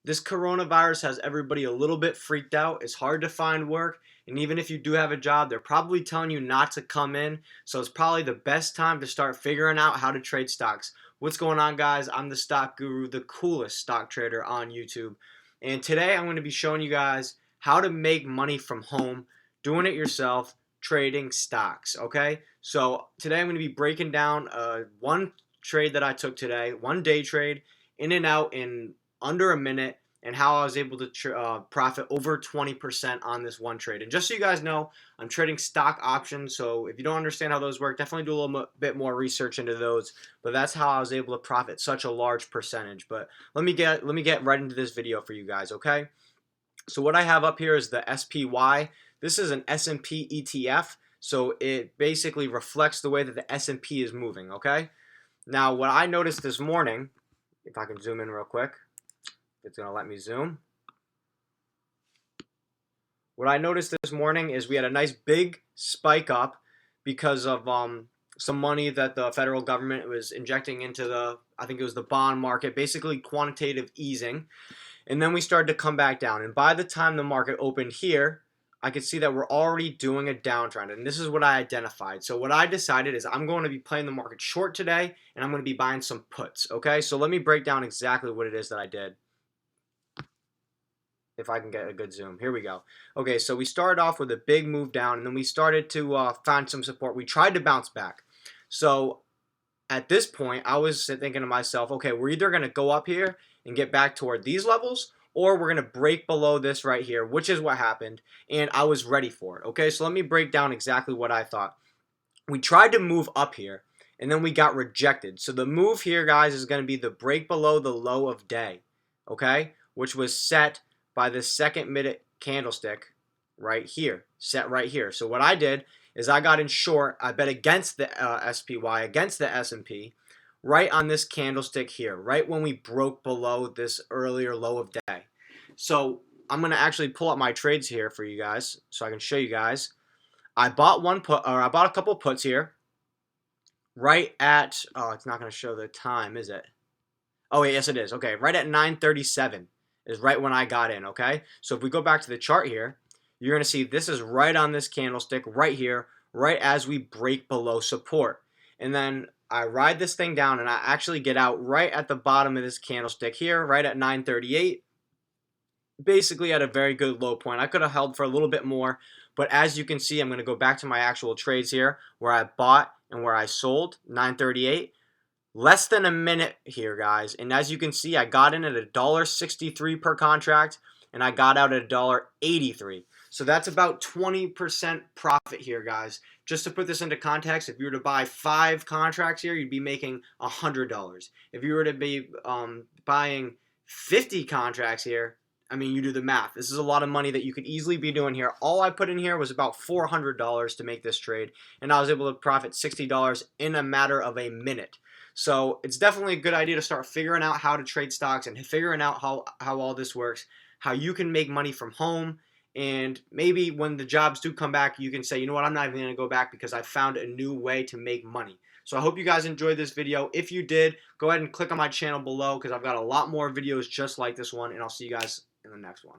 This coronavirus has everybody a little bit freaked out. It's hard to find work, and even if you do have a job, they're probably telling you not to come in. So it's probably the best time to start figuring out how to trade stocks. What's going on, guys? I'm the stock guru, the coolest stock trader on YouTube. And today I'm going to be showing you guys how to make money from home, doing it yourself, trading stocks. Okay? So today I'm going to be breaking down one trade that I took today, one day trade, in and out in under a minute, and how I was able to profit over 20% on this one trade. And just so you guys know, I'm trading stock options, so if you don't understand how those work, definitely do a little bit more research into those. But that's how I was able to profit such a large percentage. But let me get right into this video for you guys, okay? So what I have up here is the SPY. This is an S&P ETF, so it basically reflects the way that the S&P is moving, okay? Now, what I noticed this morning, if I can zoom in real quick, it's going to let me zoom. What I noticed this morning is we had a nice big spike up because of some money that the federal government was injecting into I think it was the bond market, basically quantitative easing. And then we started to come back down. And by the time the market opened here, I could see that we're already doing a downtrend. And this is what I identified. So what I decided is I'm going to be playing the market short today, and I'm going to be buying some puts. Okay, so let me break down exactly what it is that I did. If I can get a good zoom. Here we go. Okay, so we started off with a big move down, and then we started to find some support. We tried to bounce back. So at this point, I was thinking to myself, okay, we're either going to go up here and get back toward these levels, or we're going to break below this right here, which is what happened, and I was ready for it. Okay, so let me break down exactly what I thought. We tried to move up here, and then we got rejected. So the move here, guys, is going to be the break below the low of day, okay, which was set by the second minute candlestick right here, set right here. So what I did is I got in short. I bet against the SPY, against the S&P, right on this candlestick here, right when we broke below this earlier low of day. So I'm going to actually pull up my trades here for you guys so I can show you guys. I bought one put, or I bought a couple puts here, right at, oh, it's not going to show the time, is it? Oh, yes, it is. Okay, right at 9:37 is right when I got in, okay? So if we go back to the chart here, you're going to see this is right on this candlestick right here, right as we break below support. And then I ride this thing down, and I actually get out right at the bottom of this candlestick here, right at 9:38, basically at a very good low point. I could have held for a little bit more, but as you can see, I'm going to go back to my actual trades here where I bought and where I sold, 9:38. Less than a minute here, guys. And as you can see, I got in at $1.63 per contract, and I got out at $1.83. So that's about 20% profit here, guys. Just to put this into context, if you were to buy 5 contracts here, you'd be making $100. If you were to be buying 50 contracts here, I mean, you do the math. This is a lot of money that you could easily be doing here. All I put in here was about $400 to make this trade, and I was able to profit $60 in a matter of a minute. So it's definitely a good idea to start figuring out how to trade stocks and figuring out how all this works, how you can make money from home, and maybe when the jobs do come back, you can say, you know what, I'm not even going to go back because I found a new way to make money. So I hope you guys enjoyed this video. If you did, go ahead and click on my channel below because I've got a lot more videos just like this one, and I'll see you guys in the next one.